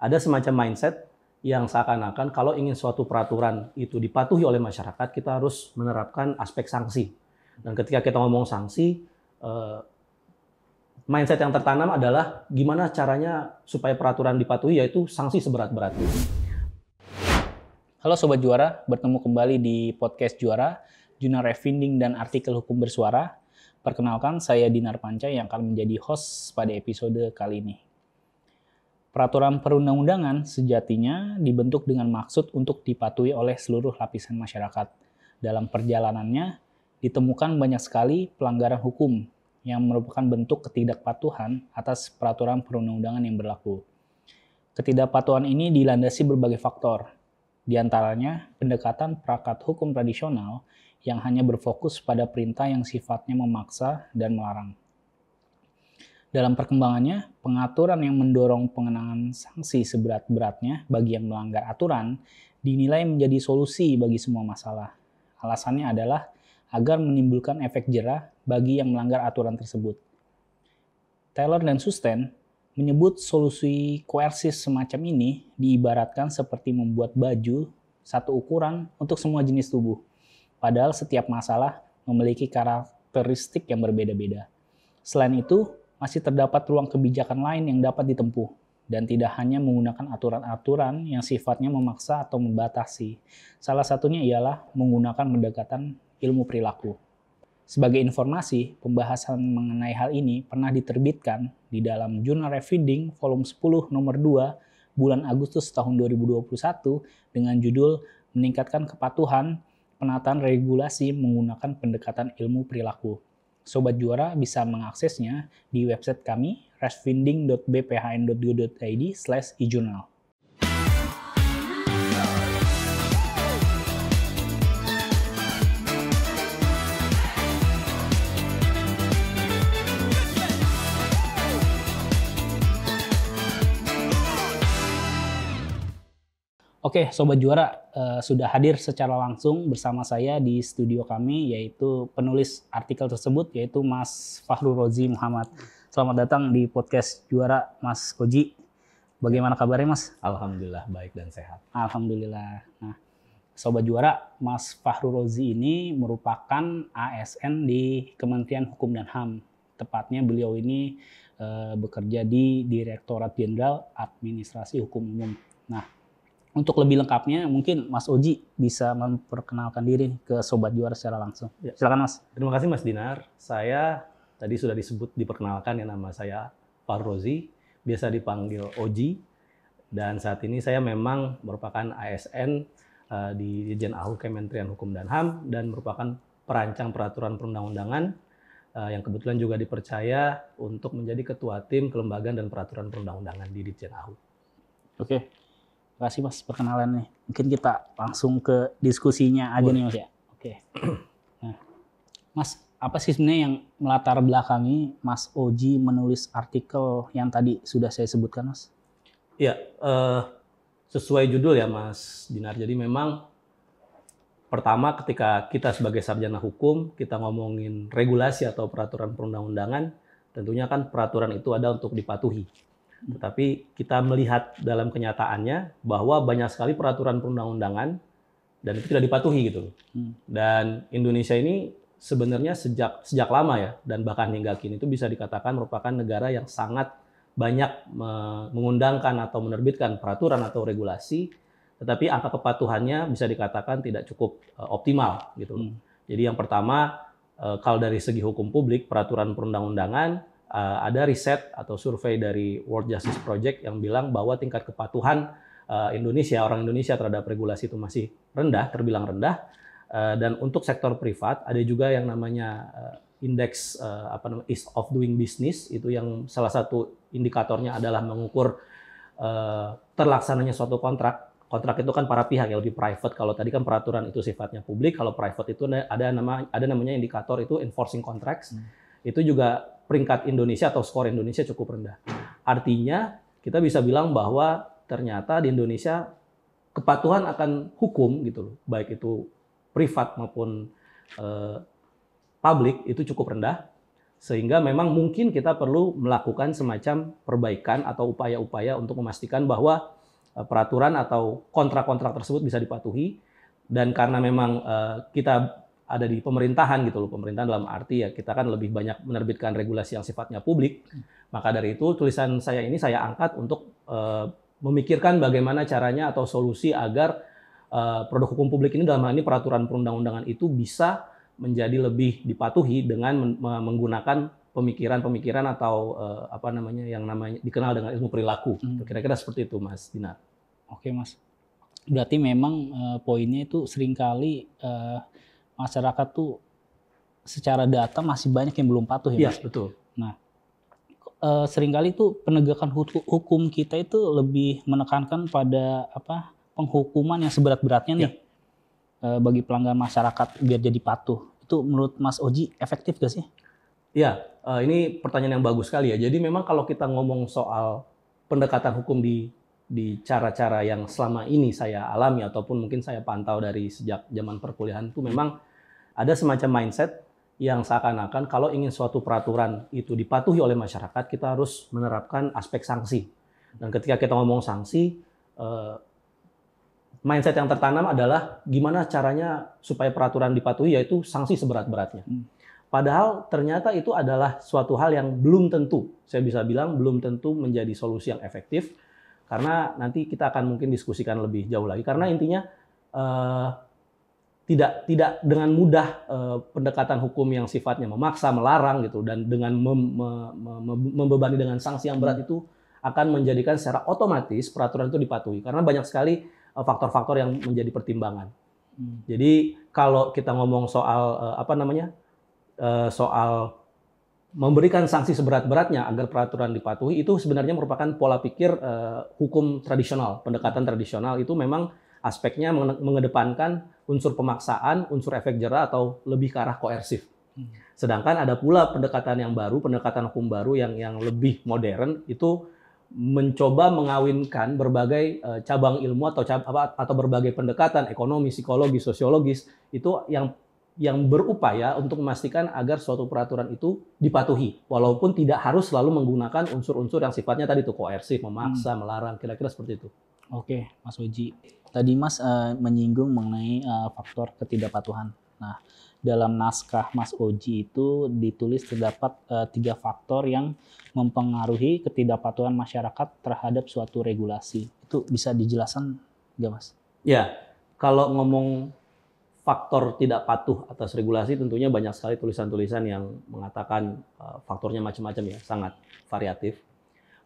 ada semacam mindset yang seakan-akan kalau ingin suatu peraturan itu dipatuhi oleh masyarakat, kita harus menerapkan aspek sanksi. Dan ketika kita ngomong sanksi, mindset yang tertanam adalah gimana caranya supaya peraturan dipatuhi, yaitu sanksi seberat-beratnya. Halo Sobat Juara, bertemu kembali di podcast Juara, Jurnal Refin딩dan Artikel Hukum Bersuara. Perkenalkan, saya Dinar Panca yang akan menjadi host pada episode kali ini. Peraturan perundang-undangan sejatinya dibentuk dengan maksud untuk dipatuhi oleh seluruh lapisan masyarakat. Dalam perjalanannya, ditemukan banyak sekali pelanggaran hukum yang merupakan bentuk ketidakpatuhan atas peraturan perundang-undangan yang berlaku. Ketidakpatuhan ini dilandasi berbagai faktor, di antaranya pendekatan perangkat hukum tradisional yang hanya berfokus pada perintah yang sifatnya memaksa dan melarang. Dalam perkembangannya, pengaturan yang mendorong pengenaan sanksi seberat-beratnya bagi yang melanggar aturan dinilai menjadi solusi bagi semua masalah. Alasannya adalah agar menimbulkan efek jera bagi yang melanggar aturan tersebut. Taylor dan Susten menyebut solusi koersif semacam ini diibaratkan seperti membuat baju satu ukuran untuk semua jenis tubuh. Padahal setiap masalah memiliki karakteristik yang berbeda-beda. Selain itu, masih terdapat ruang kebijakan lain yang dapat ditempuh, dan tidak hanya menggunakan aturan-aturan yang sifatnya memaksa atau membatasi. Salah satunya ialah menggunakan pendekatan ilmu perilaku. Sebagai informasi, pembahasan mengenai hal ini pernah diterbitkan di dalam Jurnal Refin딩 volume 10 nomor 2 bulan Agustus tahun 2021 dengan judul Meningkatkan Kepatuhan Penataan Regulasi Menggunakan Pendekatan Ilmu Perilaku. Sobat Juara bisa mengaksesnya di website kami resfinding.bphn.go.id/e-journal. Oke, Sobat Juara, sudah hadir secara langsung bersama saya di studio kami, yaitu penulis artikel tersebut, yaitu Mas Fahrul Rozi Muhammad. Selamat datang di podcast Juara, Mas Koji. Bagaimana kabarnya, Mas? Alhamdulillah, baik dan sehat. Alhamdulillah. Nah, Sobat Juara, Mas Fahrul Rozi ini merupakan ASN di Kementerian Hukum dan HAM. Tepatnya beliau ini bekerja di Direktorat Jenderal Administrasi Hukum Umum. Nah, untuk lebih lengkapnya, mungkin Mas Oji bisa memperkenalkan diri ke Sobat Juara secara langsung. Ya. Silakan, Mas. Terima kasih Mas Dinar. Saya tadi sudah diperkenalkan ya, nama saya Fahrul Rozi, biasa dipanggil Oji. Dan saat ini saya memang merupakan ASN di Dirjen AHU Kementerian Hukum dan HAM dan merupakan perancang peraturan perundang-undangan yang kebetulan juga dipercaya untuk menjadi ketua tim kelembagaan dan peraturan perundang-undangan di Dirjen AHU. Oke. Terima kasih Mas perkenalannya. Mungkin kita langsung ke diskusinya aja nih Mas ya. Oke. Nah, Mas, apa sih sebenarnya yang melatar belakangi Mas Oji menulis artikel yang tadi sudah saya sebutkan, Mas? Iya, sesuai judul ya Mas Dinar. Jadi memang pertama ketika kita sebagai sarjana hukum, kita ngomongin regulasi atau peraturan perundang-undangan, tentunya kan peraturan itu ada untuk dipatuhi. Tetapi kita melihat dalam kenyataannya bahwa banyak sekali peraturan perundang-undangan dan itu tidak dipatuhi gitu. Dan Indonesia ini sebenarnya sejak lama ya, dan bahkan hingga kini itu bisa dikatakan merupakan negara yang sangat banyak mengundangkan atau menerbitkan peraturan atau regulasi, tetapi angka kepatuhannya bisa dikatakan tidak cukup optimal gitu. Jadi yang pertama, kalau dari segi hukum publik, peraturan perundang-undangan, ada riset atau survei dari World Justice Project yang bilang bahwa tingkat kepatuhan orang Indonesia terhadap regulasi itu masih rendah, terbilang rendah. Dan untuk sektor privat ada juga yang namanya indeks Ease of Doing Business, itu yang salah satu indikatornya adalah mengukur terlaksananya suatu kontrak. Kontrak itu kan para pihak ya, di private. Kalau tadi kan peraturan itu sifatnya publik, kalau private itu ada namanya indikator itu enforcing contracts. Itu juga peringkat Indonesia atau skor Indonesia cukup rendah. Artinya kita bisa bilang bahwa ternyata di Indonesia kepatuhan akan hukum gitu loh, baik itu privat maupun publik itu cukup rendah. Sehingga memang mungkin kita perlu melakukan semacam perbaikan atau upaya-upaya untuk memastikan bahwa peraturan atau kontrak-kontrak tersebut bisa dipatuhi. Dan karena memang kita ada di pemerintahan gitu loh, pemerintahan dalam arti ya kita kan lebih banyak menerbitkan regulasi yang sifatnya publik. Maka dari itu tulisan saya ini saya angkat untuk memikirkan bagaimana caranya atau solusi agar produk hukum publik ini dalam hal ini peraturan perundang-undangan itu bisa menjadi lebih dipatuhi dengan menggunakan pemikiran-pemikiran atau apa namanya yang namanya dikenal dengan ilmu perilaku. Kira-kira seperti itu, Mas Dinar. Oke, Mas. Berarti memang poinnya itu seringkali masyarakat tuh secara data masih banyak yang belum patuh ya, Iya, Mas? betul. Nah, seringkali tuh penegakan hukum kita itu lebih menekankan pada penghukuman yang seberat-beratnya nih bagi pelanggan masyarakat biar jadi patuh. Itu menurut Mas Oji efektif gak sih? Ya, ini pertanyaan yang bagus sekali ya. Jadi memang kalau kita ngomong soal pendekatan hukum di cara-cara yang selama ini saya alami ataupun mungkin saya pantau dari sejak zaman perkuliahan itu memang ada semacam mindset yang seakan-akan kalau ingin suatu peraturan itu dipatuhi oleh masyarakat, kita harus menerapkan aspek sanksi. Dan ketika kita ngomong sanksi, mindset yang tertanam adalah gimana caranya supaya peraturan dipatuhi, yaitu sanksi seberat-beratnya. Padahal ternyata itu adalah suatu hal yang belum tentu, saya bisa bilang belum tentu menjadi solusi yang efektif, karena nanti kita akan mungkin diskusikan lebih jauh lagi. Karena intinya tidak dengan mudah pendekatan hukum yang sifatnya memaksa, melarang gitu, dan dengan membebani dengan sanksi yang berat itu akan menjadikan secara otomatis peraturan itu dipatuhi. Karena banyak sekali faktor-faktor yang menjadi pertimbangan. Jadi kalau kita ngomong soal soal memberikan sanksi seberat-beratnya agar peraturan dipatuhi, itu sebenarnya merupakan pola pikir hukum tradisional, pendekatan tradisional itu memang aspeknya mengedepankan unsur pemaksaan, unsur efek jera atau lebih ke arah koersif. Sedangkan ada pula pendekatan yang baru, pendekatan hukum baru yang lebih modern itu mencoba mengawinkan berbagai cabang ilmu atau berbagai pendekatan ekonomi, psikologi, sosiologis itu yang berupaya untuk memastikan agar suatu peraturan itu dipatuhi, walaupun tidak harus selalu menggunakan unsur-unsur yang sifatnya tadi itu koersif, memaksa, melarang, kira-kira seperti itu. Oke, Mas Oji. Tadi Mas menyinggung mengenai faktor ketidakpatuhan. Nah, dalam naskah Mas Oji itu ditulis terdapat 3 faktor yang mempengaruhi ketidakpatuhan masyarakat terhadap suatu regulasi. Itu bisa dijelaskan nggak, Mas? Ya, kalau ngomong faktor tidak patuh atas regulasi, tentunya banyak sekali tulisan-tulisan yang mengatakan faktornya macam-macam ya, sangat variatif.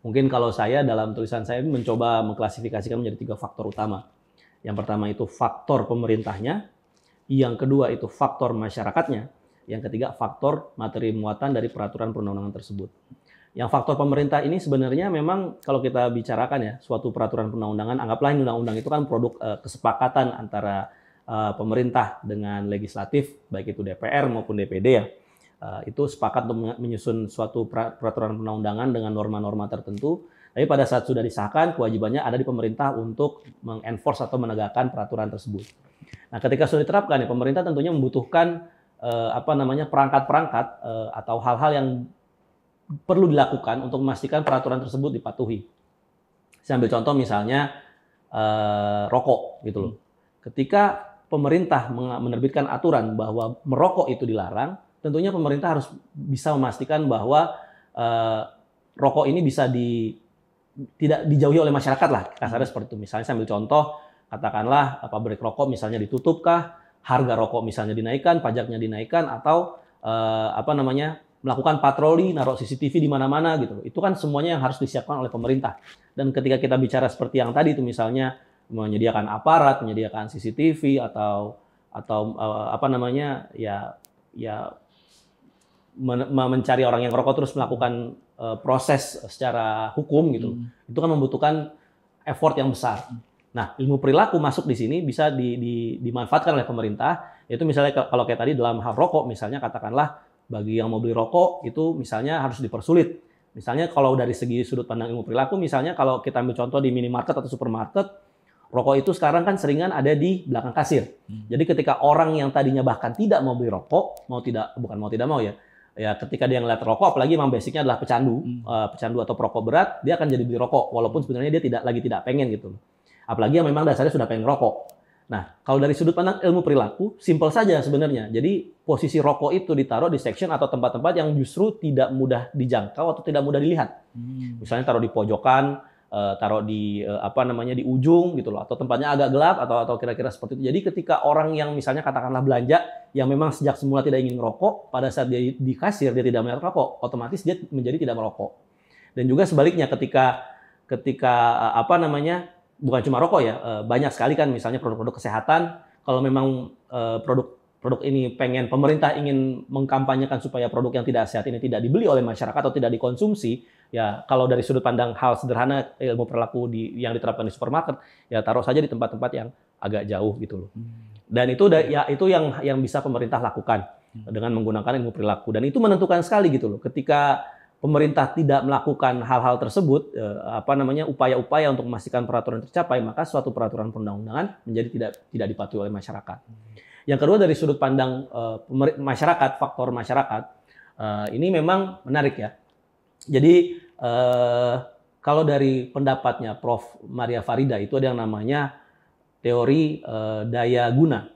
Mungkin kalau saya dalam tulisan saya mencoba mengklasifikasikan menjadi 3 faktor utama. Yang pertama itu faktor pemerintahnya, yang kedua itu faktor masyarakatnya, yang ketiga faktor materi muatan dari peraturan perundang-undangan tersebut. Yang faktor pemerintah ini sebenarnya memang kalau kita bicarakan ya, suatu peraturan perundang-undangan, anggaplah undang-undang itu kan produk kesepakatan antara pemerintah dengan legislatif, baik itu DPR maupun DPD ya. Itu sepakat untuk menyusun suatu peraturan perundang-undangan dengan norma-norma tertentu. Tapi pada saat sudah disahkan, kewajibannya ada di pemerintah untuk mengenforce atau menegakkan peraturan tersebut. Nah, ketika sudah diterapkan, ya pemerintah tentunya membutuhkan perangkat-perangkat atau hal-hal yang perlu dilakukan untuk memastikan peraturan tersebut dipatuhi. Saya ambil contoh misalnya rokok gitu loh. Ketika pemerintah menerbitkan aturan bahwa merokok itu dilarang, tentunya pemerintah harus bisa memastikan bahwa rokok ini bisa tidak dijauhi oleh masyarakat lah, kasarnya seperti itu. Misalnya saya ambil contoh, katakanlah pabrik rokok misalnya ditutupkah, harga rokok misalnya dinaikkan, pajaknya dinaikkan, atau melakukan patroli, naruh CCTV di mana-mana gitu. Itu kan semuanya yang harus disiapkan oleh pemerintah. Dan ketika kita bicara seperti yang tadi itu misalnya menyediakan aparat, menyediakan CCTV atau mencari orang yang ngerokok terus melakukan proses secara hukum gitu. Itu kan membutuhkan effort yang besar. Nah, ilmu perilaku masuk di sini bisa dimanfaatkan oleh pemerintah. Yaitu misalnya kalau kayak tadi dalam hal rokok misalnya katakanlah bagi yang mau beli rokok itu misalnya harus dipersulit. Misalnya kalau dari segi sudut pandang ilmu perilaku misalnya kalau kita ambil contoh di minimarket atau supermarket, rokok itu sekarang kan seringan ada di belakang kasir. Jadi ketika orang yang tadinya bahkan tidak mau beli rokok, bukan mau tidak mau ya, Ya ketika dia ngeliat rokok, apalagi memang basicnya adalah pecandu, pecandu atau perokok berat, dia akan jadi beli rokok, walaupun sebenarnya dia tidak pengen gitu. Apalagi yang memang dasarnya sudah pengen rokok. Nah, kalau dari sudut pandang ilmu perilaku, simpel saja sebenarnya. Jadi posisi rokok itu ditaruh di section atau tempat-tempat yang justru tidak mudah dijangkau atau tidak mudah dilihat. Misalnya taruh di pojokan, taruh di di ujung gitu loh, atau tempatnya agak gelap atau kira-kira seperti itu. Jadi ketika orang yang misalnya katakanlah belanja yang memang sejak semula tidak ingin merokok, pada saat dia di kasir dia tidak melihat rokok, otomatis dia menjadi tidak merokok. Dan juga sebaliknya ketika bukan cuma rokok ya, banyak sekali kan misalnya produk-produk kesehatan, kalau memang produk ini pemerintah ingin mengkampanyekan supaya produk yang tidak sehat ini tidak dibeli oleh masyarakat atau tidak dikonsumsi, ya kalau dari sudut pandang hal sederhana ilmu perilaku yang diterapkan di supermarket, ya taruh saja di tempat-tempat yang agak jauh gitu loh. Dan itu itu yang bisa pemerintah lakukan dengan menggunakan ilmu perilaku, dan itu menentukan sekali gitu loh. Ketika pemerintah tidak melakukan hal-hal tersebut, upaya-upaya untuk memastikan peraturan tercapai, maka suatu peraturan perundang-undangan menjadi tidak dipatuhi oleh masyarakat. Yang kedua dari sudut pandang masyarakat, faktor masyarakat, ini memang menarik ya. Jadi kalau dari pendapatnya Prof. Maria Farida itu ada yang namanya teori daya guna.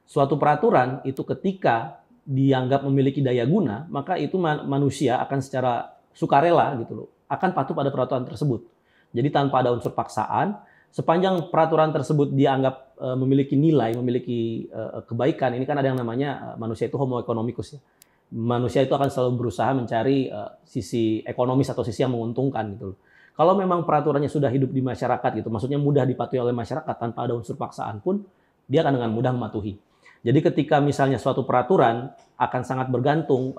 Suatu peraturan itu ketika dianggap memiliki daya guna, maka itu manusia akan secara sukarela gitu loh, akan patuh pada peraturan tersebut. Jadi tanpa ada unsur paksaan, sepanjang peraturan tersebut dianggap memiliki nilai, memiliki kebaikan, ini kan ada yang namanya manusia itu homo economicus ya. Manusia itu akan selalu berusaha mencari sisi ekonomis atau sisi yang menguntungkan gitu loh. Kalau memang peraturannya sudah hidup di masyarakat gitu, maksudnya mudah dipatuhi oleh masyarakat tanpa ada unsur paksaan pun, dia akan dengan mudah mematuhi. Jadi ketika misalnya suatu peraturan akan sangat bergantung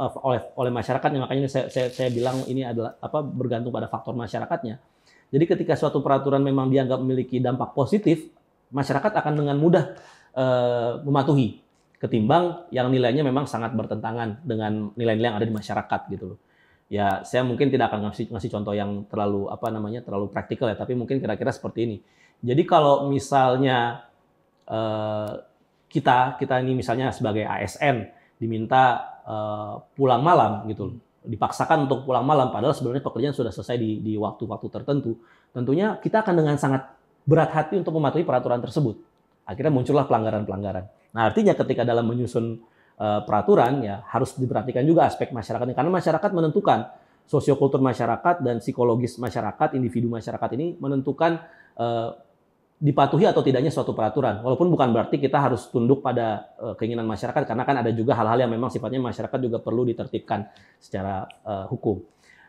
oleh masyarakatnya, makanya saya bilang ini adalah bergantung pada faktor masyarakatnya. Jadi ketika suatu peraturan memang dianggap memiliki dampak positif, masyarakat akan dengan mudah mematuhi ketimbang yang nilainya memang sangat bertentangan dengan nilai-nilai yang ada di masyarakat gitu loh. Ya, saya mungkin tidak akan ngasih contoh yang terlalu terlalu praktikal ya, tapi mungkin kira-kira seperti ini. Jadi kalau misalnya kita ini misalnya sebagai ASN diminta pulang malam gitu, dipaksakan untuk pulang malam padahal sebenarnya pekerjaan sudah selesai di waktu-waktu tertentu, tentunya kita akan dengan sangat berat hati untuk mematuhi peraturan tersebut. Akhirnya muncullah pelanggaran-pelanggaran. Nah, artinya ketika dalam menyusun peraturan ya harus diperhatikan juga aspek masyarakatnya, karena masyarakat menentukan sosiokultur masyarakat dan psikologis masyarakat, individu masyarakat ini menentukan dipatuhi atau tidaknya suatu peraturan. Walaupun bukan berarti kita harus tunduk pada keinginan masyarakat, karena kan ada juga hal-hal yang memang sifatnya masyarakat juga perlu ditertibkan secara hukum.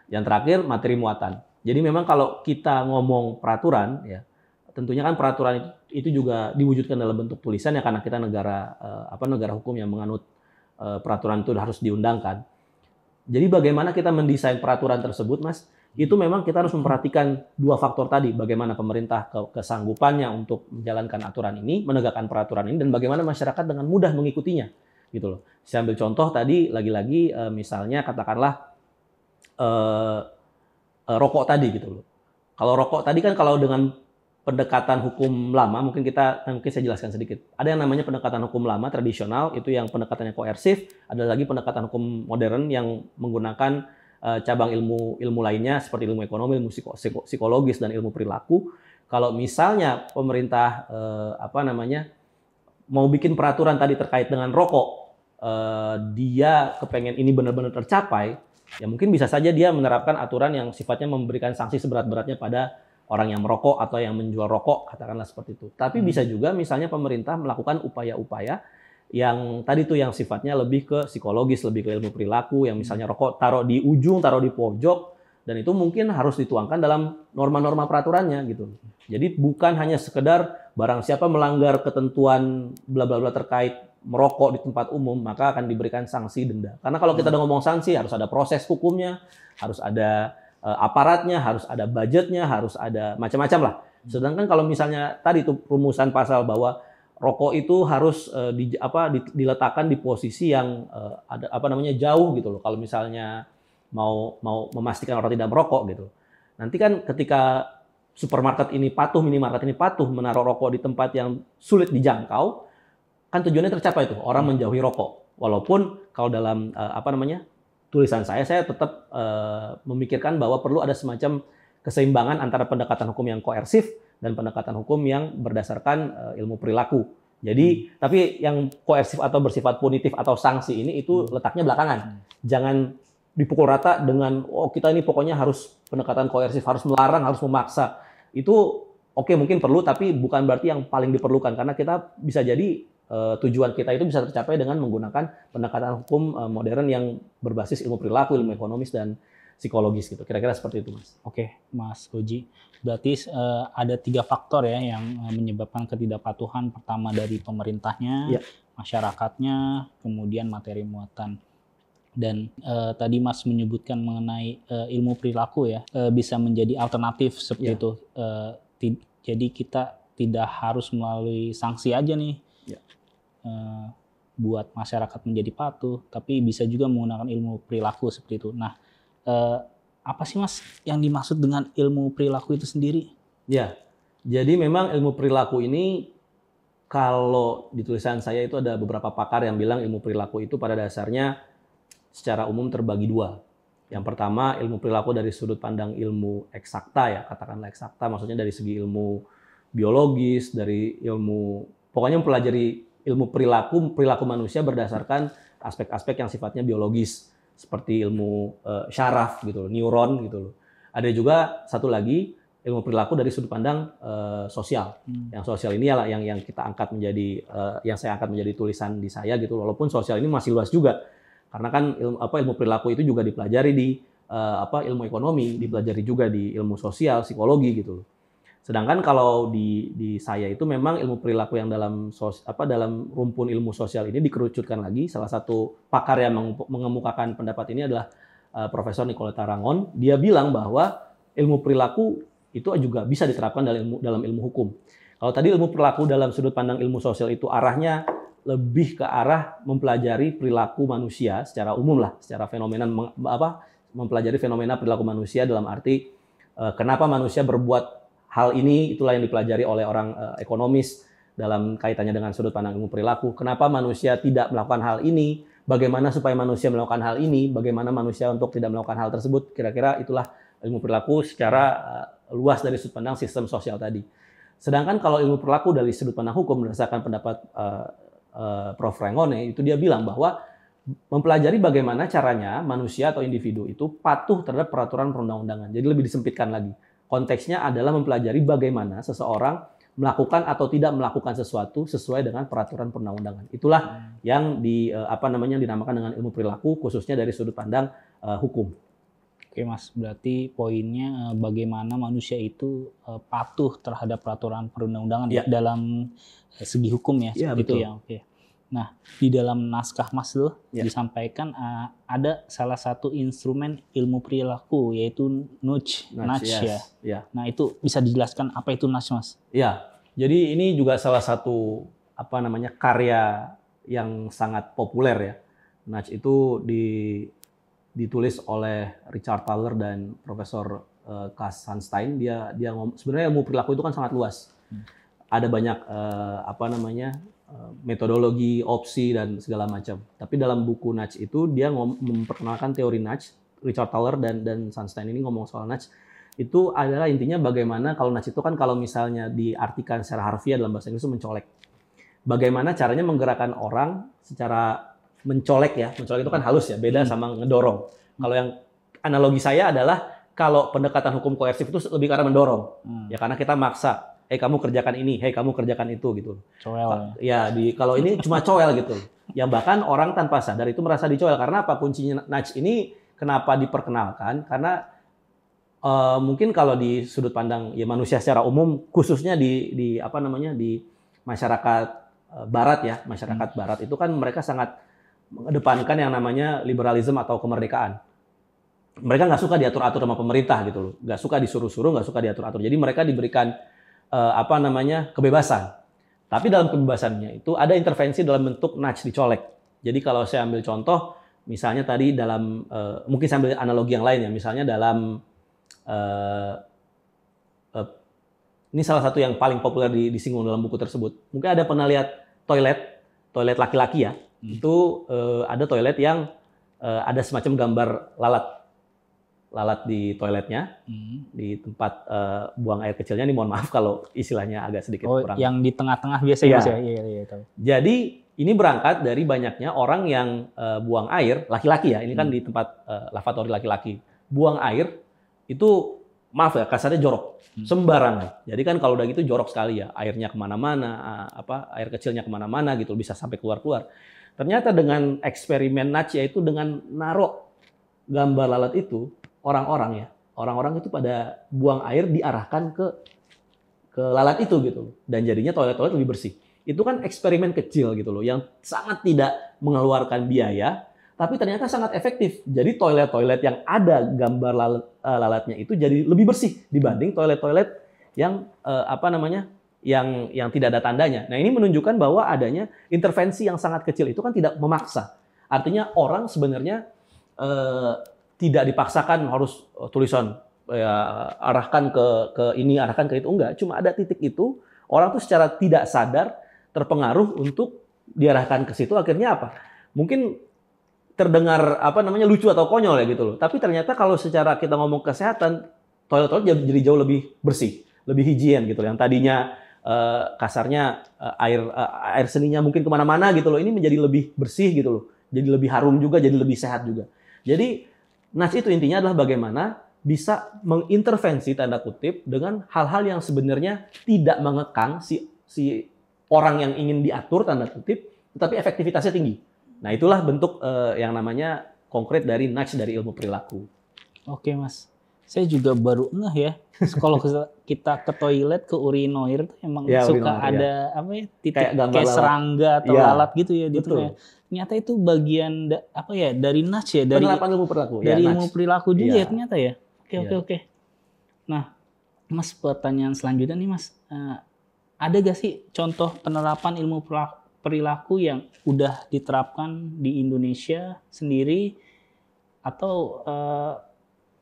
Yang terakhir, materi muatan. Jadi memang kalau kita ngomong peraturan, ya tentunya kan peraturan itu juga diwujudkan dalam bentuk tulisan ya, karena kita negara hukum yang menganut peraturan itu harus diundangkan. Jadi bagaimana kita mendesain peraturan tersebut, Mas? Itu memang kita harus memperhatikan dua faktor tadi, bagaimana pemerintah kesanggupannya untuk menjalankan aturan ini, menegakkan peraturan ini, dan bagaimana masyarakat dengan mudah mengikutinya, gitu loh. Saya ambil contoh tadi, lagi-lagi misalnya katakanlah rokok tadi, gitu loh. Kalau rokok tadi kan kalau dengan pendekatan hukum lama, mungkin saya jelaskan sedikit. Ada yang namanya pendekatan hukum lama tradisional, itu yang pendekatannya koersif. Ada lagi pendekatan hukum modern yang menggunakan cabang ilmu lainnya seperti ilmu ekonomi, ilmu psikologis, dan ilmu perilaku. Kalau misalnya pemerintah mau bikin peraturan tadi terkait dengan rokok, dia kepengen ini benar-benar tercapai, ya mungkin bisa saja dia menerapkan aturan yang sifatnya memberikan sanksi seberat-beratnya pada orang yang merokok atau yang menjual rokok, katakanlah seperti itu. Tapi bisa juga misalnya pemerintah melakukan upaya-upaya yang tadi tuh yang sifatnya lebih ke psikologis, lebih ke ilmu perilaku, yang misalnya rokok taruh di ujung, taruh di pojok, dan itu mungkin harus dituangkan dalam norma-norma peraturannya gitu. Jadi bukan hanya sekedar barang siapa melanggar ketentuan bla bla bla terkait merokok di tempat umum, maka akan diberikan sanksi denda. Karena kalau kita udah ngomong sanksi, harus ada proses hukumnya, harus ada aparatnya, harus ada budgetnya, harus ada macam-macam lah. Sedangkan kalau misalnya tadi itu rumusan pasal bahwa rokok itu harus diletakkan di posisi yang jauh gitu loh. Kalau misalnya mau memastikan orang tidak merokok gitu. Nanti kan ketika supermarket ini patuh, minimarket ini patuh menaruh rokok di tempat yang sulit dijangkau, kan tujuannya tercapai tuh, orang menjauhi rokok. Walaupun kalau dalam tulisan saya tetap memikirkan bahwa perlu ada semacam keseimbangan antara pendekatan hukum yang koersif dan pendekatan hukum yang berdasarkan ilmu perilaku. Jadi, tapi yang koersif atau bersifat punitif atau sanksi ini itu letaknya belakangan. Jangan dipukul rata dengan, oh kita ini pokoknya harus pendekatan koersif, harus melarang, harus memaksa. Itu oke, mungkin perlu, tapi bukan berarti yang paling diperlukan. Karena kita bisa jadi tujuan kita itu bisa tercapai dengan menggunakan pendekatan hukum modern yang berbasis ilmu perilaku, ilmu ekonomis, dan psikologis gitu. Kira-kira seperti itu, Mas. Oke, Mas Koji. Berarti ada 3 faktor ya yang menyebabkan ketidakpatuhan. Pertama dari pemerintahnya, masyarakatnya, kemudian materi muatan. Dan tadi Mas menyebutkan mengenai ilmu perilaku ya, bisa menjadi alternatif seperti itu. Jadi kita tidak harus melalui sanksi aja nih buat masyarakat menjadi patuh, tapi bisa juga menggunakan ilmu perilaku seperti itu. Nah, apa sih Mas yang dimaksud dengan ilmu perilaku itu sendiri? Ya, jadi memang ilmu perilaku ini, kalau di tulisan saya itu ada beberapa pakar yang bilang ilmu perilaku itu pada dasarnya secara umum terbagi 2. Yang pertama, ilmu perilaku dari sudut pandang ilmu eksakta ya, katakanlah eksakta, maksudnya dari segi ilmu biologis, dari ilmu, pokoknya mempelajari ilmu perilaku manusia berdasarkan aspek-aspek yang sifatnya biologis, seperti ilmu syaraf gitu loh, neuron gitu loh. Ada juga satu lagi ilmu perilaku dari sudut pandang sosial. Yang sosial ini adalah yang kita angkat menjadi yang saya angkat menjadi tulisan di saya gitu. Walaupun sosial ini masih luas juga. Karena kan ilmu perilaku itu juga dipelajari di ilmu ekonomi, dipelajari juga di ilmu sosial, psikologi gitu loh. Sedangkan kalau di saya itu memang ilmu perilaku yang dalam rumpun ilmu sosial ini dikerucutkan lagi. Salah satu pakar yang mengemukakan pendapat ini adalah Profesor Nicoletta Rangon. Dia bilang bahwa ilmu perilaku itu juga bisa diterapkan dalam ilmu hukum. Kalau tadi ilmu perilaku dalam sudut pandang ilmu sosial itu arahnya lebih ke arah mempelajari perilaku manusia secara umum lah, secara fenomena mempelajari fenomena perilaku manusia dalam arti kenapa manusia berbuat hal ini, itulah yang dipelajari oleh orang ekonomis dalam kaitannya dengan sudut pandang ilmu perilaku. Kenapa manusia tidak melakukan hal ini? Bagaimana supaya manusia melakukan hal ini? Bagaimana manusia untuk tidak melakukan hal tersebut? Kira-kira itulah ilmu perilaku secara luas dari sudut pandang sistem sosial tadi. Sedangkan kalau ilmu perilaku dari sudut pandang hukum berdasarkan pendapat Prof. Rangone, itu dia bilang bahwa mempelajari bagaimana caranya manusia atau individu itu patuh terhadap peraturan perundang-undangan. Jadi lebih disempitkan lagi. Konteksnya adalah mempelajari bagaimana seseorang melakukan atau tidak melakukan sesuatu sesuai dengan peraturan perundang-undangan. Itulah yang dinamakan dengan ilmu perilaku, khususnya dari sudut pandang hukum. Oke Mas, berarti poinnya bagaimana manusia itu patuh terhadap peraturan perundang-undangan dalam segi hukum ya, seperti itu ya. Oke. Nah, di dalam naskah Mas tuh disampaikan ada salah satu instrumen ilmu perilaku yaitu nudge ya. Nah, itu bisa dijelaskan apa itu nudge, Mas? Ya. Jadi ini juga salah satu karya yang sangat populer ya. Nudge itu ditulis oleh Richard Thaler dan Profesor Cass Sunstein. Dia sebenarnya ilmu perilaku itu kan sangat luas. Ada banyak metodologi, opsi, dan segala macam. Tapi dalam buku nudge itu dia memperkenalkan teori nudge. Richard Thaler dan Sunstein ini ngomong soal nudge. Itu adalah intinya bagaimana kalau nudge itu kan kalau misalnya diartikan secara harfiah dalam bahasa Inggris itu mencolek. Bagaimana caranya menggerakkan orang secara mencolek ya. Mencolek itu kan halus ya, beda sama ngedorong. Kalau yang analogi saya adalah kalau pendekatan hukum koersif itu lebih ke arah mendorong. Ya karena kita maksa. Kamu kerjakan ini, kamu kerjakan itu gitu. Coel. Ya, kalau ini cuma coel gitu. Yang bahkan orang tanpa sadar itu merasa dicoel. Karena apa? Kuncinya nudge ini kenapa diperkenalkan? Karena mungkin kalau di sudut pandang ya manusia secara umum, khususnya di masyarakat barat ya, masyarakat barat itu kan mereka sangat mengedepankan yang namanya liberalisme atau kemerdekaan. Mereka nggak suka diatur-atur sama pemerintah gitu loh. Nggak suka disuruh-suruh, nggak suka diatur-atur. Jadi mereka diberikan kebebasan. Tapi dalam kebebasannya itu ada intervensi dalam bentuk nudge dicolek. Jadi kalau saya ambil contoh, misalnya tadi dalam mungkin saya ambil analogi yang lain ya, misalnya dalam ini salah satu yang paling populer disinggung dalam buku tersebut. Mungkin ada pernah lihat toilet laki-laki ya. Itu ada toilet yang ada semacam gambar lalat di toiletnya, di tempat buang air kecilnya. Ini mohon maaf kalau istilahnya agak sedikit kurang. Yang di tengah-tengah biasanya Mas ya? Iya, tahu. Jadi ini berangkat dari banyaknya orang yang buang air, laki-laki ya, ini kan di tempat lavatory laki-laki, buang air itu, maaf ya, kasarnya jorok, sembarangan. Jadi kan kalau udah gitu jorok sekali ya, airnya kemana-mana, air kecilnya kemana-mana gitu, bisa sampai keluar-keluar. Ternyata dengan eksperimen Nudge, yaitu dengan naruh gambar lalat itu, orang-orang itu pada buang air diarahkan ke lalat itu gitu, dan jadinya toilet-toilet lebih bersih. Itu kan eksperimen kecil gitu loh, yang sangat tidak mengeluarkan biaya, tapi ternyata sangat efektif. Jadi toilet-toilet yang ada gambar lalatnya itu jadi lebih bersih dibanding toilet-toilet yang yang tidak ada tandanya. Nah, ini menunjukkan bahwa adanya intervensi yang sangat kecil itu kan tidak memaksa. Artinya orang sebenarnya tidak dipaksakan harus tulisan arahkan ke ini, arahkan ke itu, enggak. Cuma ada titik itu, orang tuh secara tidak sadar terpengaruh untuk diarahkan ke situ. Akhirnya apa? Mungkin terdengar lucu atau konyol ya gitu loh. Tapi ternyata kalau secara kita ngomong kesehatan, toilet-toilet jadi jauh lebih bersih, lebih higien gitu. Yang tadinya kasarnya air seninya mungkin kemana-mana gitu loh. Ini menjadi lebih bersih gitu loh. Jadi lebih harum juga, jadi lebih sehat juga. Jadi Nudge itu intinya adalah bagaimana bisa mengintervensi tanda kutip dengan hal-hal yang sebenarnya tidak mengekang si orang yang ingin diatur tanda kutip, tetapi efektivitasnya tinggi. Nah, itulah bentuk yang namanya konkret dari Nudge, dari ilmu perilaku. Oke, Mas. Saya juga baru ngeh ya. Kalau kita ke toilet, ke urinoir itu emang suka ada titik kayak serangga atau lalat gitu ya di tengah. Ternyata itu bagian dari Nudge ya, dari penerapan ilmu perilaku. Dari ilmu perilaku juga ya ternyata ya. Oke. Nah, Mas, pertanyaan selanjutnya nih, Mas. Ada gak sih contoh penerapan ilmu perilaku yang udah diterapkan di Indonesia sendiri, atau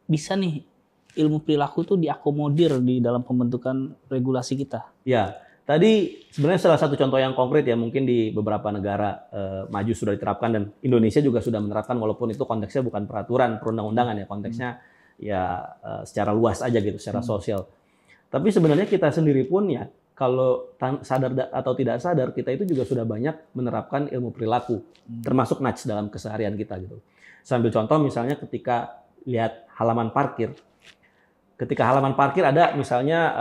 bisa nih ilmu perilaku itu diakomodir di dalam pembentukan regulasi kita? Ya, tadi sebenarnya salah satu contoh yang konkret ya, mungkin di beberapa negara maju sudah diterapkan, dan Indonesia juga sudah menerapkan, walaupun itu konteksnya bukan peraturan perundang-undangan ya, konteksnya secara luas aja gitu, secara sosial. Tapi sebenarnya kita sendiri pun ya, kalau sadar atau tidak sadar, kita itu juga sudah banyak menerapkan ilmu perilaku, termasuk Nudge dalam keseharian kita gitu. Sambil contoh misalnya ketika lihat halaman parkir. Ketika halaman parkir ada misalnya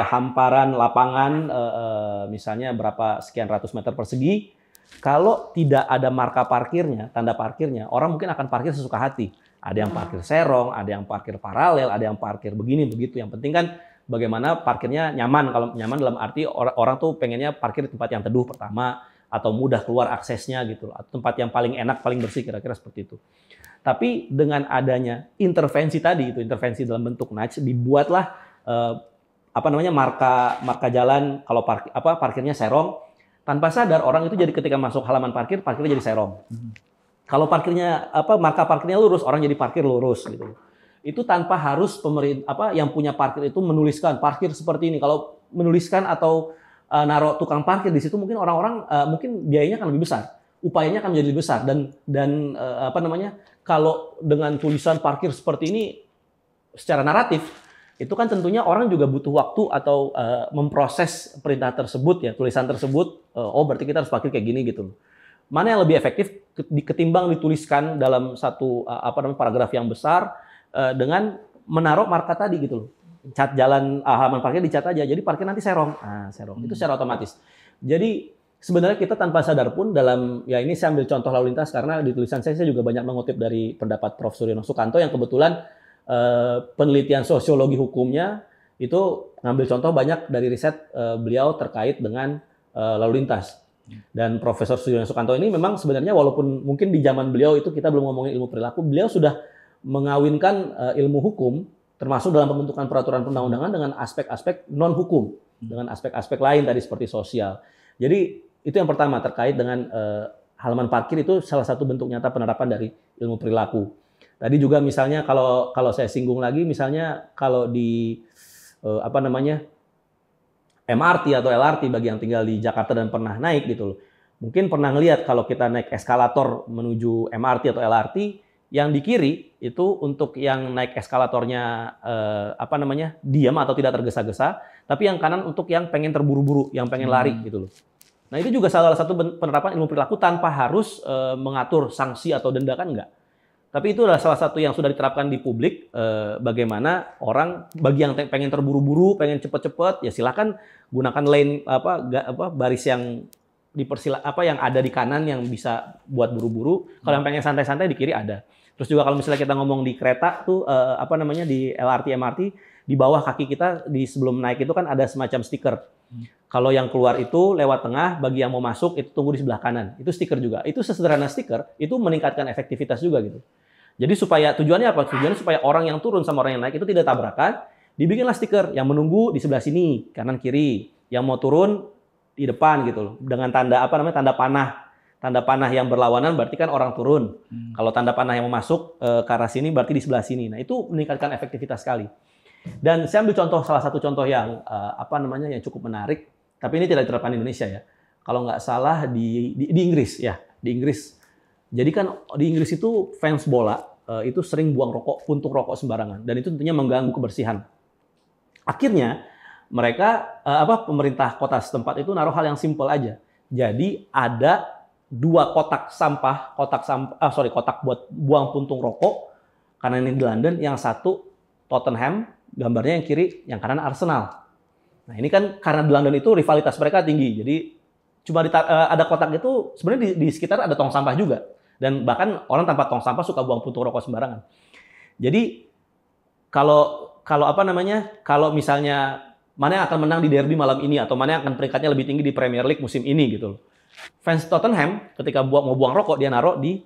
hamparan lapangan misalnya berapa sekian ratus meter persegi, kalau tidak ada marka parkirnya, tanda parkirnya, orang mungkin akan parkir sesuka hati. Ada yang parkir serong, ada yang parkir paralel, ada yang parkir begini begitu. Yang penting kan bagaimana parkirnya nyaman. Kalau nyaman dalam arti orang tuh pengennya parkir di tempat yang teduh pertama, atau mudah keluar aksesnya gitu, atau tempat yang paling enak, paling bersih, kira-kira seperti itu. Tapi dengan adanya intervensi tadi, itu intervensi dalam bentuk Nudge, dibuatlah marka jalan kalau parkirnya serong, tanpa sadar orang itu jadi ketika masuk halaman parkirnya jadi serong. Kalau parkirnya marka parkirnya lurus, orang jadi parkir lurus gitu. Itu tanpa harus pemerintah yang punya parkir itu menuliskan parkir seperti ini. Kalau menuliskan atau naruh tukang parkir di situ, mungkin orang-orang mungkin biayanya akan lebih besar, upayanya akan menjadi lebih besar, dan kalau dengan tulisan parkir seperti ini secara naratif, itu kan tentunya orang juga butuh waktu atau memproses perintah tersebut ya, tulisan tersebut. Berarti kita harus parkir kayak gini gitu. Mana yang lebih efektif ketimbang dituliskan dalam satu paragraf yang besar dengan menaruh marka tadi gitu loh. Cat jalan halaman parkir dicat aja, jadi parkir nanti serong. Serong itu secara otomatis. Jadi sebenarnya kita tanpa sadar pun dalam, ya ini saya ambil contoh lalu lintas karena di tulisan saya juga banyak mengutip dari pendapat Prof. Suryono Sukanto yang kebetulan penelitian sosiologi hukumnya itu ngambil contoh banyak dari riset beliau terkait dengan lalu lintas. Dan Profesor Suryono Sukanto ini memang sebenarnya walaupun mungkin di zaman beliau itu kita belum ngomongin ilmu perilaku, beliau sudah mengawinkan ilmu hukum termasuk dalam pembentukan peraturan perundang-undangan dengan aspek-aspek non-hukum, dengan aspek-aspek lain tadi seperti sosial. Jadi itu yang pertama terkait dengan halaman parkir, itu salah satu bentuk nyata penerapan dari ilmu perilaku. Tadi juga misalnya kalau saya singgung lagi, misalnya kalau di MRT atau LRT bagi yang tinggal di Jakarta dan pernah naik gitu loh. Mungkin pernah ngelihat kalau kita naik eskalator menuju MRT atau LRT, Yang di kiri itu untuk yang naik eskalatornya diam atau tidak tergesa-gesa, tapi yang kanan untuk yang pengen terburu-buru, yang pengen lari gitu loh. Nah, itu juga salah satu penerapan ilmu perilaku tanpa harus mengatur sanksi atau denda, kan enggak. Tapi itu adalah salah satu yang sudah diterapkan di publik, bagaimana orang bagi yang pengen terburu-buru, pengen cepet-cepet, ya silakan gunakan lane baris yang yang ada di kanan yang bisa buat buru-buru. Kalau yang pengen santai-santai di kiri ada. Terus juga kalau misalnya kita ngomong di kereta tuh di LRT, MRT, di bawah kaki kita di sebelum naik itu kan ada semacam stiker. Kalau yang keluar itu lewat tengah, bagi yang mau masuk itu tunggu di sebelah kanan. Itu stiker juga. Itu sesederhana stiker, itu meningkatkan efektivitas juga gitu. Jadi tujuannya apa? Tujuannya supaya orang yang turun sama orang yang naik itu tidak tabrakan. Dibikinlah stiker yang menunggu di sebelah sini, kanan kiri. Yang mau turun di depan gitu loh. Dengan tanda tanda panah. Tanda panah yang berlawanan berarti kan orang turun. Kalau tanda panah yang mau masuk ke arah sini berarti di sebelah sini. Nah, itu meningkatkan efektivitas sekali. Dan saya ambil salah satu contoh yang yang cukup menarik, tapi ini tidak diterapkan di Indonesia ya. Kalau nggak salah di Inggris ya, di Inggris. Jadi kan di Inggris itu fans bola itu sering buang puntung rokok sembarangan, dan itu tentunya mengganggu kebersihan. Akhirnya mereka pemerintah kota setempat itu naruh hal yang simpel aja. Jadi ada 2 kotak buat buang puntung rokok, karena ini di London. Yang satu Tottenham, gambarnya yang kiri, yang kanan Arsenal. Nah, ini kan karena di London itu rivalitas mereka tinggi, jadi cuma ada kotak itu, sebenarnya di sekitar ada tong sampah juga. Dan bahkan orang tanpa tong sampah suka buang puntung rokok sembarangan. Jadi kalau misalnya mana yang akan menang di derby malam ini, atau mana yang akan peringkatnya lebih tinggi di Premier League musim ini gitu loh. Fans Tottenham ketika mau buang rokok, dia naruh di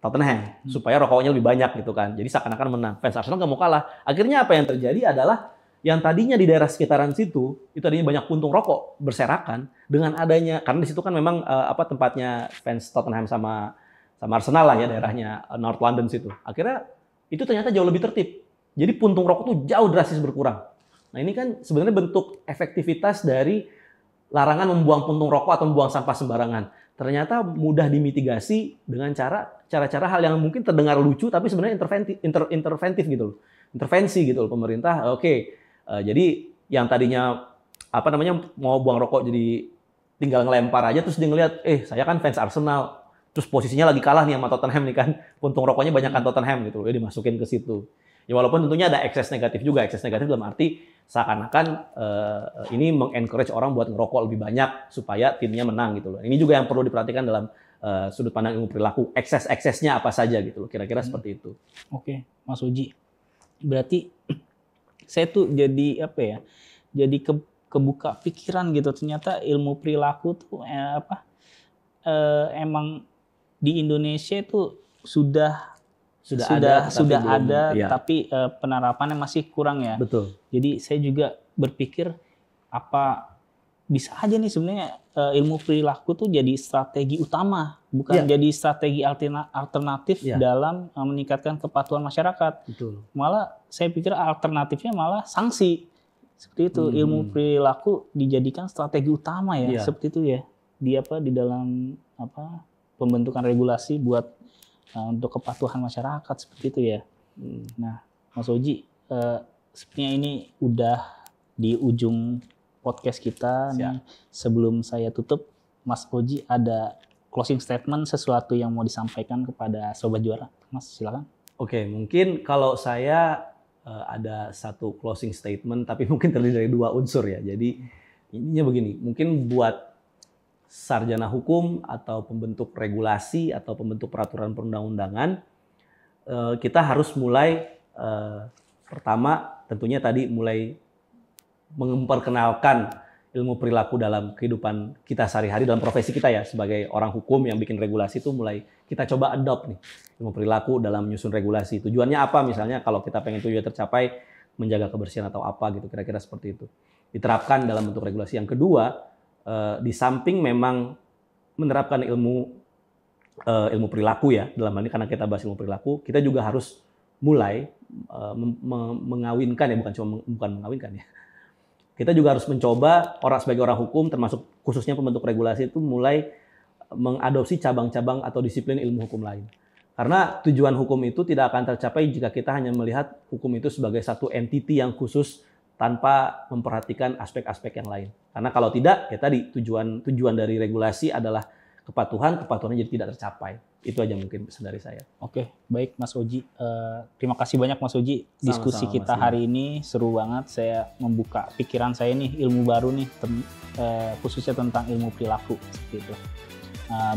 Tottenham supaya rokoknya lebih banyak gitu kan. Jadi seakan-akan menang. Fans Arsenal nggak mau kalah. Akhirnya apa yang terjadi adalah yang tadinya di daerah sekitaran situ itu tadinya banyak puntung rokok berserakan, dengan adanya, karena di situ kan memang tempatnya fans Tottenham sama Arsenal lah ya, daerahnya North London situ. Akhirnya itu ternyata jauh lebih tertib. Jadi puntung rokok tuh jauh drastis berkurang. Nah, ini kan sebenarnya bentuk efektivitas dari larangan membuang puntung rokok atau membuang sampah sembarangan. Ternyata mudah dimitigasi dengan cara-cara hal yang mungkin terdengar lucu, tapi sebenarnya interventif gitu loh. Intervensi gitu loh pemerintah. Jadi yang tadinya mau buang rokok jadi tinggal ngelempar aja, terus dia ngeliat, saya kan fans Arsenal, terus posisinya lagi kalah nih sama Tottenham nih kan, puntung rokoknya banyak kan Tottenham gitu loh, ya dimasukin ke situ. Ya walaupun tentunya ada ekses negatif juga. Ekses negatif dalam arti seakan-akan ini mengencourage orang buat ngerokok lebih banyak supaya timnya menang gitu loh. Ini juga yang perlu diperhatikan dalam sudut pandang ilmu perilaku. Ekses-eksesnya apa saja gitu loh. Kira-kira seperti itu. Oke, Mas Uji. Berarti saya tuh jadi jadi kebuka pikiran gitu. Ternyata ilmu perilaku tuh emang di Indonesia itu sudah ada, tapi penerapannya masih kurang ya. Betul. Jadi saya juga berpikir apa bisa aja nih sebenarnya ilmu perilaku tuh jadi strategi utama, bukan jadi strategi alternatif dalam meningkatkan kepatuhan masyarakat. Betul. Malah saya pikir alternatifnya malah sanksi. Seperti itu, ilmu perilaku dijadikan strategi utama ya, seperti itu ya. Di dalam pembentukan regulasi buat untuk kepatuhan masyarakat, seperti itu ya. Nah, Mas Oji, sepertinya ini udah di ujung podcast kita nih. Sebelum saya tutup, Mas Oji ada closing statement, sesuatu yang mau disampaikan kepada Sobat Juara? Mas, silakan. Oke, mungkin kalau saya ada satu closing statement, tapi mungkin terdiri dari 2 unsur ya. Jadi intinya begini, mungkin buat sarjana hukum atau pembentuk regulasi atau pembentuk peraturan perundang-undangan, kita harus mulai pertama tentunya tadi mulai memperkenalkan ilmu perilaku dalam kehidupan kita sehari-hari, dalam profesi kita ya sebagai orang hukum yang bikin regulasi, itu mulai kita coba adopt nih ilmu perilaku dalam menyusun regulasi. Tujuannya apa? Misalnya kalau kita pengen tujuan tercapai, menjaga kebersihan atau apa gitu, kira-kira seperti itu. Diterapkan dalam bentuk regulasi. Yang kedua, di samping memang menerapkan ilmu perilaku ya, dalam hal ini karena kita bahas ilmu perilaku, kita juga harus mulai mengawinkan ya, bukan mengawinkan ya. Kita juga harus mencoba sebagai orang hukum, termasuk khususnya pembentuk regulasi, itu mulai mengadopsi cabang-cabang atau disiplin ilmu hukum lain. Karena tujuan hukum itu tidak akan tercapai jika kita hanya melihat hukum itu sebagai satu entiti yang khusus tanpa memperhatikan aspek-aspek yang lain. Karena kalau tidak, ya tadi tujuan dari regulasi adalah kepatuhannya jadi tidak tercapai. Itu aja mungkin pesan dari saya. Oke, baik Mas Oji. Terima kasih banyak Mas Oji. Diskusi Sama-sama, kita Mas hari ini seru banget. Saya membuka pikiran saya nih, ilmu baru nih, khususnya tentang ilmu perilaku seperti itu.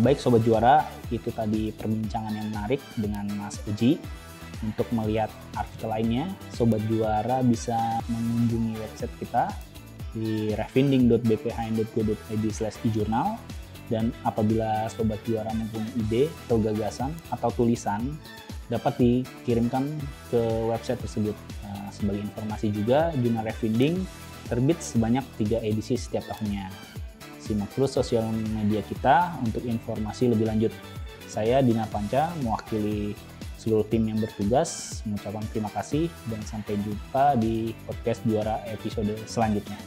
Baik Sobat Juara, itu tadi perbincangan yang menarik dengan Mas Oji. Untuk melihat artikel lainnya, Sobat Juara bisa mengunjungi website kita di refinding.bphn.go.id/ejurnal. Dan apabila Sobat Juara mempunyai ide atau gagasan atau tulisan, dapat dikirimkan ke website tersebut. Sebagai informasi juga, jurnal Refinding terbit sebanyak 3 edisi setiap tahunnya. Simak terus sosial media kita untuk informasi lebih lanjut. Saya Dinar Panca, mewakili seluruh tim yang bertugas, mengucapkan terima kasih dan sampai jumpa di podcast Juara episode selanjutnya.